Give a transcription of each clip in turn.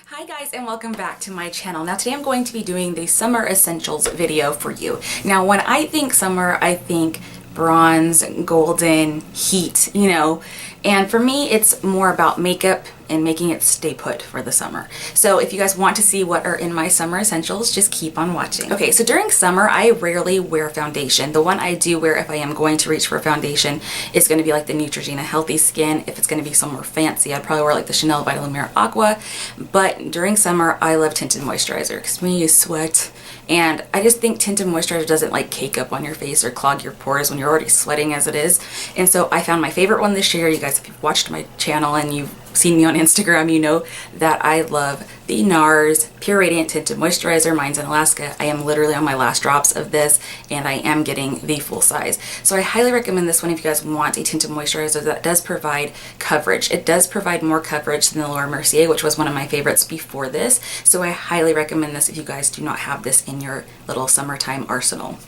Hi guys, and welcome back to my channel. Now today I'm going to be doing the Summer Essentials video for you. Now when I think summer, I think bronze, golden, heat, you know, and for me it's more about makeup and making it stay put for the summer. So if you guys want to see what are in my summer essentials, just keep on watching. Okay, so during summer I rarely wear foundation. The one I do wear if I am going to reach for foundation is going to be like the Neutrogena Healthy Skin. If it's going to be somewhere fancy, I'd probably wear like the Chanel Vitalumiere Aqua. But during summer I love tinted moisturizer because when you sweat, and I just think tinted moisturizer doesn't like cake up on your face or clog your pores when you're already sweating as it is. And so I found my favorite one this year. You guys, if you've watched my channel and you've seen me on Instagram, you know that I love the NARS Pure Radiant Tinted Moisturizer. Mine's in Alaska. I am literally on my last drops of this and I am getting the full size. So I highly recommend this one if you guys want a tinted moisturizer that does provide coverage. It does provide more coverage than the Laura Mercier, which was one of my favorites before this. So I highly recommend this if you guys do not have this in your little summertime arsenal.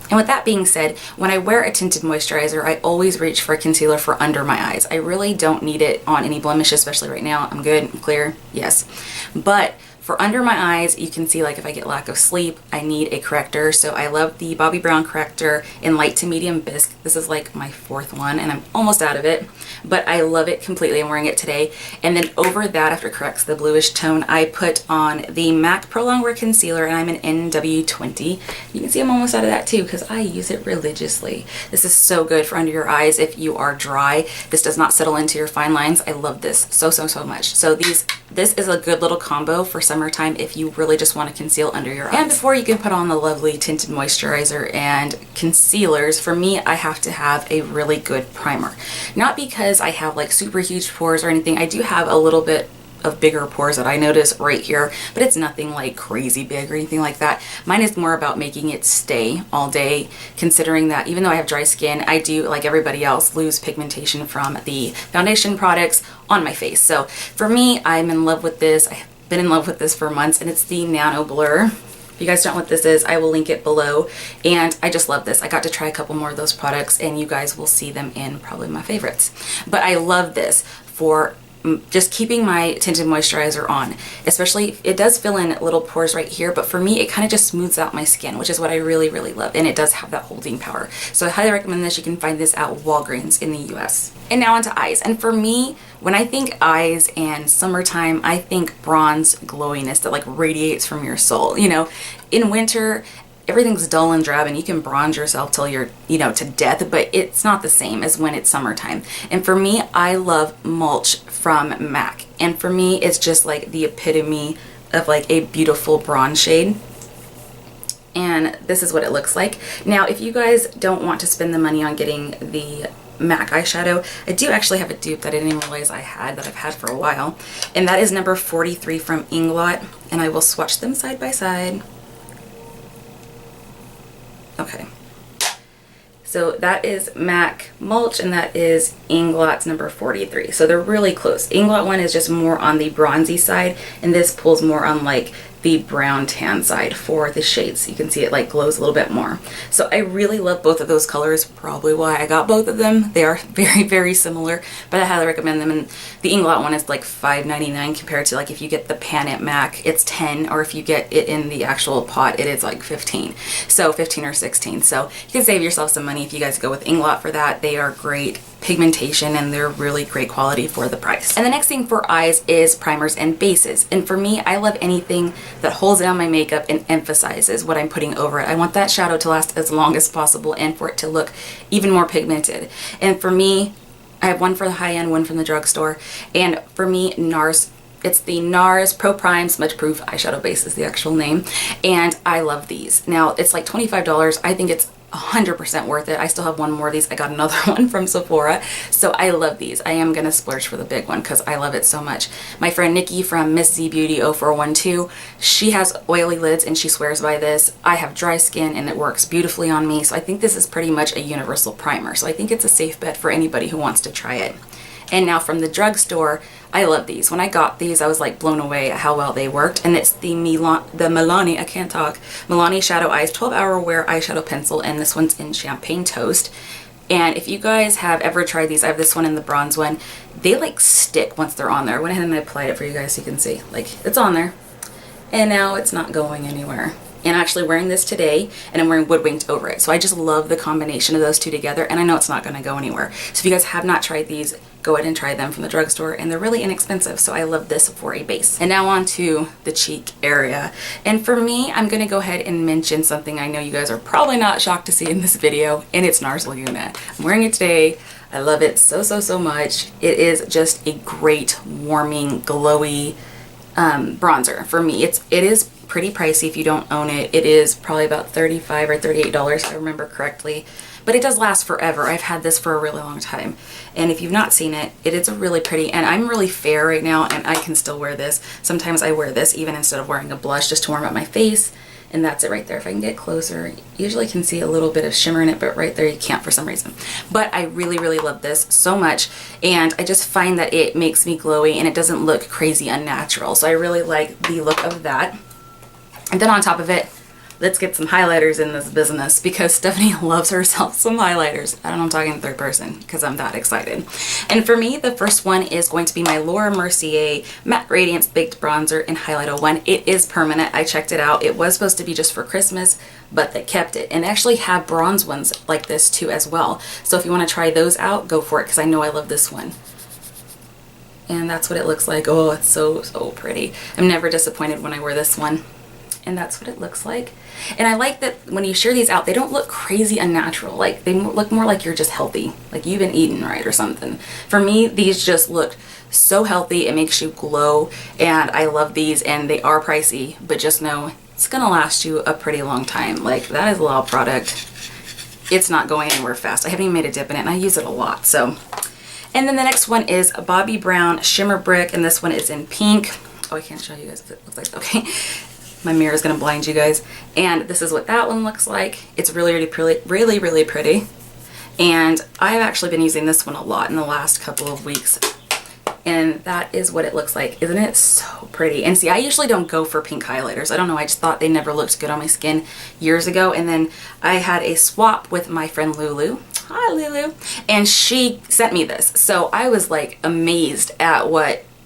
And with that being said, when I wear a tinted moisturizer, I always reach for a concealer for under my eyes. I really don't need it on any blemishes, especially right now. I'm good, I'm clear, yes. But for under my eyes, you can see like if I get lack of sleep, I need a corrector. So I love the Bobbi Brown corrector in light to medium Bisque. This is like my fourth one and I'm almost out of it, but I love it completely. I'm wearing it today. And then over that, after it corrects the bluish tone, I put on the MAC Pro Longwear Concealer and I'm an NW20. You can see I'm almost out of that too because I use it religiously. This is so good for under your eyes if you are dry. This does not settle into your fine lines. I love this so much. So this is a good little combo for summertime if you really just want to conceal under your eyes. And before you can put on the lovely tinted moisturizer and concealers, for me I have to have a really good primer. Not because I have like super huge pores or anything. I do have a little bit of bigger pores that I notice right here, but it's nothing like crazy big or anything like that. Mine is more about making it stay all day, considering that even though I have dry skin, I do, like everybody else, lose pigmentation from the foundation products on my face. So for me, I'm in love with this. I've been in love with this for months, and it's the NanoBlur. If you guys don't know what this is, I will link it below, and I just love this. I got to try a couple more of those products and you guys will see them in probably my favorites. But I love this for just keeping my tinted moisturizer on, especially it does fill in little pores right here, but for me it kind of just smooths out my skin, which is what I really love, and it does have that holding power. So I highly recommend this. You can find this at Walgreens in the US. And now onto eyes. And for me, when I think eyes and summertime, I think bronze glowiness that like radiates from your soul. You know, in winter everything's dull and drab and you can bronze yourself till you're, you know, to death, but it's not the same as when it's summertime. And for me, I love Mulch from MAC. And for me, it's just like the epitome of like a beautiful bronze shade. And this is what it looks like. Now, if you guys don't want to spend the money on getting the MAC eyeshadow, I do actually have a dupe that I didn't even realize I had, that I've had for a while. And that is number 43 from Inglot. And I will swatch them side by side. Okay, so that is MAC Mulch and that is Inglot's number 43. So they're really close. Inglot one is just more on the bronzy side and this pulls more on like the brown tan side for the shades. You can see it like glows a little bit more. So I really love both of those colors, probably why I got both of them. They are very similar, but I highly recommend them. And the Inglot one is like $5.99 compared to like if you get the pan at MAC, it's 10, or if you get it in the actual pot, it is like 15. So 15 or 16. So you can save yourself some money if you guys go with Inglot for that. They are great pigmentation and they're really great quality for the price. And the next thing for eyes is primers and bases. And for me, I love anything that holds down my makeup and emphasizes what I'm putting over it. I want that shadow to last as long as possible and for it to look even more pigmented. And for me, I have one for the high end, one from the drugstore. And for me, NARS, it's the NARS Pro Prime Smudge Proof Eyeshadow Base is the actual name. And I love these. Now, it's like $25. I think it's 100% worth it. I still have one more of these. I got another one from Sephora. So I love these. I am going to splurge for the big one because I love it so much. My friend Nikki from Miss Z Beauty 0412, she has oily lids and she swears by this. I have dry skin and it works beautifully on me. So I think this is pretty much a universal primer. So I think it's a safe bet for anybody who wants to try it. And now from the drugstore, I love these. When I got these, I was like blown away at how well they worked. And it's the Milani, I can't talk, Milani Shadow Eyes 12 Hour Wear Eyeshadow Pencil. And this one's in Champagne Toast. And if you guys have ever tried these, I have this one and the bronze one, they like stick once they're on there. I went ahead and I applied it for you guys so you can see. Like, it's on there and now it's not going anywhere. And I'm actually wearing this today and I'm wearing Woodwinked over it. So I just love the combination of those two together, and I know it's not going to go anywhere. So if you guys have not tried these, go ahead and try them from the drugstore, and they're really inexpensive. So I love this for a base. And now on to the cheek area. And for me, I'm going to go ahead and mention something I know you guys are probably not shocked to see in this video, and it's NARS Laguna. I'm wearing it today. I love it so much. It is just a great warming, glowy bronzer for me. It is pretty pricey if you don't own it. It is probably about $35 or $38 if I remember correctly, but it does last forever. I've had this for a really long time, and if you've not seen it, it is a really pretty, and I'm really fair right now and I can still wear this. Sometimes I wear this even instead of wearing a blush just to warm up my face, and that's it right there. If I can get closer, you usually can see a little bit of shimmer in it, but right there you can't for some reason. But I really love this so much, and I just find that it makes me glowy and it doesn't look crazy unnatural. So I really like the look of that. And then on top of it, let's get some highlighters in this business, because Stephanie loves herself some highlighters. I don't know, I'm talking in third person because I'm that excited. And for me, the first one is going to be my Laura Mercier Matte Radiance Baked Bronzer in Highlight 01. It is permanent. I checked it out. It was supposed to be just for Christmas, but they kept it. And they actually have bronze ones like this too as well. So if you want to try those out, go for it, because I know I love this one. And that's what it looks like. Oh, it's so pretty. I'm never disappointed when I wear this one. And that's what it looks like. And I like that when you share these out, they don't look crazy unnatural. Like, they look more like you're just healthy, like you've been eating right or something. For me, these just look so healthy. It makes you glow, and I love these, and they are pricey, but just know it's gonna last you a pretty long time. Like, that is a lot of product. It's not going anywhere fast. I haven't even made a dip in it, and I use it a lot. So, and then the next one is a Bobbi Brown Shimmer Brick, and this one is in pink. Oh, I can't show you guys if it looks like, okay. My mirror is going to blind you guys. And this is what that one looks like. It's really pretty. And I've actually been using this one a lot in the last couple of weeks. And that is what it looks like. Isn't it so pretty? And see, I usually don't go for pink highlighters. I don't know, I just thought they never looked good on my skin years ago. And then I had a swap with my friend Lulu. Hi, Lulu. And she sent me this. So I was like amazed at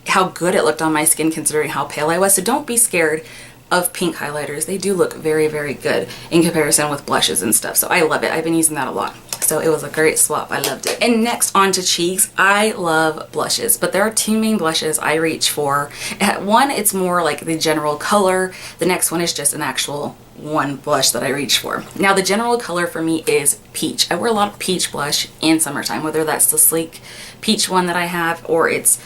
how good it looked on my skin considering how pale I was. So don't be scared of pink highlighters. They do look very good in comparison with blushes and stuff. So I love it. I've been using that a lot. So it was a great swap. I loved it. And next on to cheeks. I love blushes, but there are two main blushes I reach for. One, it's more like the general color. The next one is just an actual one blush that I reach for. Now the general color for me is peach. I wear a lot of peach blush in summertime, whether that's the sleek peach one that I have, or it's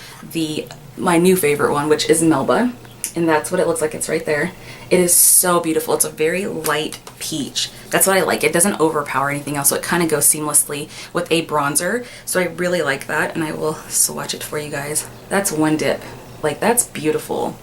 my new favorite one, which is Melba. And that's what it looks like. It's right there. It is so beautiful. It's a very light peach. That's what I like. It doesn't overpower anything else, so it kind of goes seamlessly with a bronzer. So I really like that, and I will swatch it for you guys. That's one dip. Like, that's beautiful.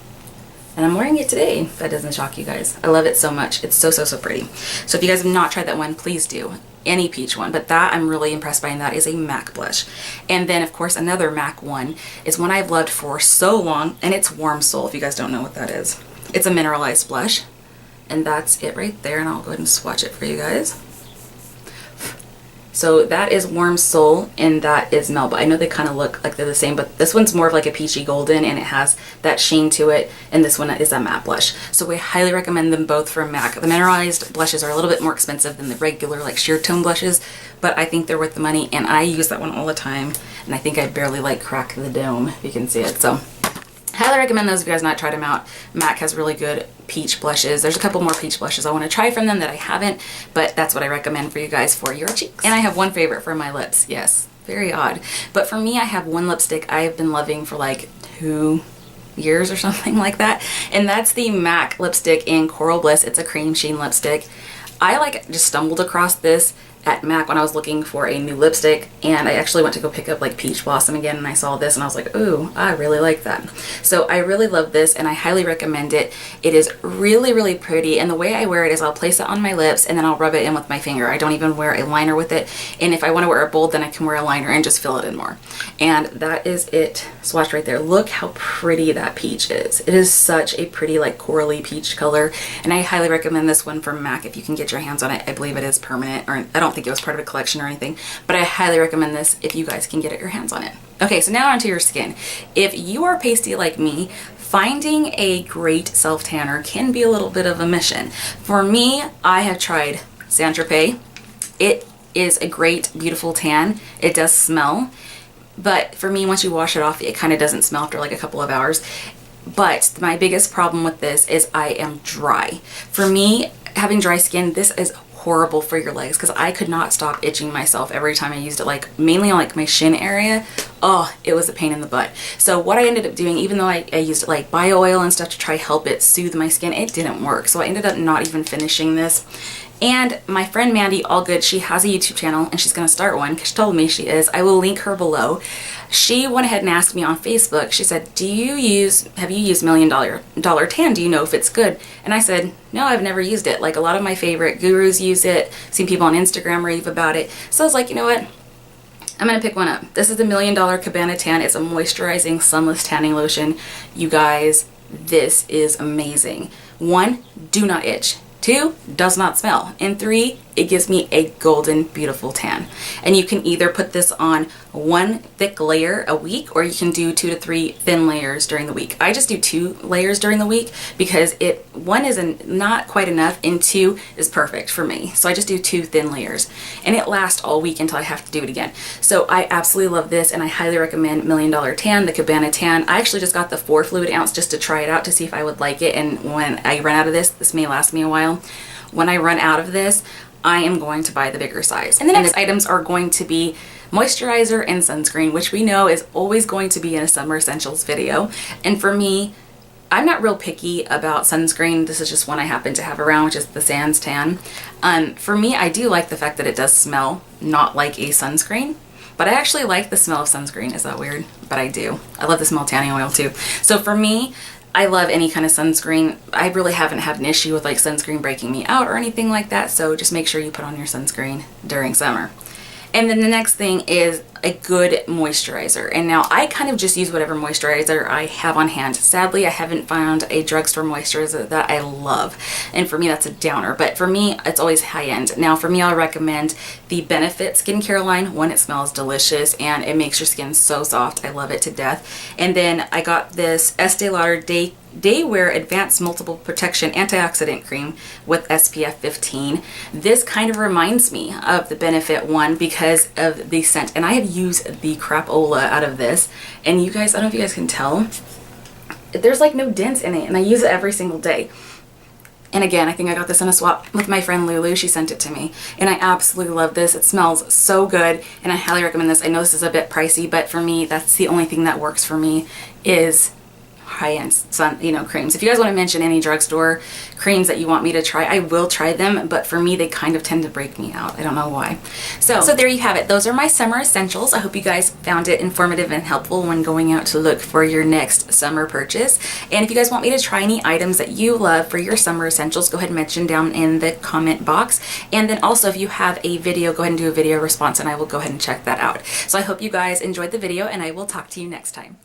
And I'm wearing it today. That doesn't shock you guys. I love it so much. It's so pretty. So if you guys have not tried that one, please do. Any peach one, but that I'm really impressed by, and that is a MAC blush. And then of course another MAC one is one I've loved for so long, and it's Warm Soul. If you guys don't know what that is, it's a mineralized blush, and that's it right there. And I'll go ahead and swatch it for you guys. So that is Warm Soul, and that is Melba. I know they kind of look like they're the same, but this one's more of like a peachy golden, and it has that sheen to it, and this one is a matte blush. So we highly recommend them both from MAC. The mineralized blushes are a little bit more expensive than the regular like sheer tone blushes, but I think they're worth the money, and I use that one all the time, and I think I barely like crack the dome, if you can see it. So highly recommend those if you guys not tried them out. MAC has really good peach blushes. There's a couple more peach blushes I want to try from them that I haven't, but that's what I recommend for you guys for your cheeks. And I have one favorite for my lips. Yes, very odd. But for me, I have one lipstick I've been loving for like 2 years or something like that. And that's the MAC lipstick in Coral Bliss. It's a cream sheen lipstick. I just stumbled across this at MAC when I was looking for a new lipstick, and I actually went to go pick up like Peach Blossom again, and I saw this and I was like, ooh, I really like that. So I really love this, and I highly recommend it. It is really pretty, and the way I wear it is I'll place it on my lips and then I'll rub it in with my finger. I don't even wear a liner with it, and if I want to wear it bold, then I can wear a liner and just fill it in more. And that is it swatched right there. Look how pretty that peach is. It is such a pretty like corally peach color, and I highly recommend this one from MAC if you can get your hands on it. I believe it is permanent, or I don't don't think it was part of a collection or anything, but I highly recommend this if you guys can get your hands on it. Okay, so now onto your skin. If you are pasty like me, finding a great self tanner can be a little bit of a mission. For me, I have tried Saint Tropez. It is a great, beautiful tan. It does smell, but for me, once you wash it off, it kind of doesn't smell after like a couple of hours. But my biggest problem with this is I am dry. For me, having dry skin, this is horrible for your legs because I could not stop itching myself every time I used it, like mainly on like my shin area. Oh, it was a pain in the butt. So what I ended up doing, even though I used like bio oil and stuff to try help it soothe my skin, it didn't work. So I ended up not even finishing this. And my friend Mandy Allgood, she has a YouTube channel and she's going to start one because she told me she is. I will link her below. She went ahead and asked me on Facebook, she said, have you used $1 Million Tan? Do you know if it's good? And I said, no, I've never used it. Like a lot of my favorite gurus use it, seen people on Instagram rave about it. So I was like, you know what? I'm going to pick one up. This is the $1 Million Cabana Tan. It's a moisturizing sunless tanning lotion. You guys, this is amazing. 1, do not itch. 2, does not smell. And 3, it gives me a golden, beautiful tan. And you can either put this on 1 thick layer a week, or you can do 2 to 3 thin layers during the week. I just do 2 layers during the week because 1 is not quite enough and 2 is perfect for me. So I just do 2 thin layers and it lasts all week until I have to do it again. So I absolutely love this and I highly recommend $1 Million Tan, the Cabana Tan. I actually just got the 4 fluid ounce just to try it out to see if I would like it, and when I run out of this may last me a while. When I run out of this, I am going to buy the bigger size. And the next items are going to be moisturizer and sunscreen, which we know is always going to be in a summer essentials video. And for me, I'm not real picky about sunscreen. This is just one I happen to have around, which is the Sans Tan. For me, I do like the fact that it does smell not like a sunscreen, but I actually like the smell of sunscreen. Is that weird? But I do. I love the smell of tanning oil too. So for me, I love any kind of sunscreen. I really haven't had an issue with like sunscreen breaking me out or anything like that, so just make sure you put on your sunscreen during summer. And then the next thing is a good moisturizer. And now I kind of just use whatever moisturizer I have on hand. Sadly, I haven't found a drugstore moisturizer that I love. And for me, that's a downer. But for me, it's always high end. Now for me, I'll recommend the Benefit skincare line. One, it smells delicious and it makes your skin so soft. I love it to death. And then I got this Estee Lauder Daywear Advanced Multiple Protection Antioxidant Cream with SPF 15. This kind of reminds me of the Benefit one because of the scent, and I have used the crapola out of this, and you guys, I don't know if you guys can tell, there's like no dents in it, and I use it every single day. And again, I think I got this in a swap with my friend Lulu. She sent it to me and I absolutely love this. It smells so good and I highly recommend this. I know this is a bit pricey, but for me, that's the only thing that works for me is high-end creams. If you guys want to mention any drugstore creams that you want me to try, I will try them, but for me they kind of tend to break me out. I don't know why. So there you have it. Those are my summer essentials. I hope you guys found it informative and helpful when going out to look for your next summer purchase. And if you guys want me to try any items that you love for your summer essentials, go ahead and mention down in the comment box. And then also if you have a video, go ahead and do a video response and I will go ahead and check that out. So I hope you guys enjoyed the video and I will talk to you next time.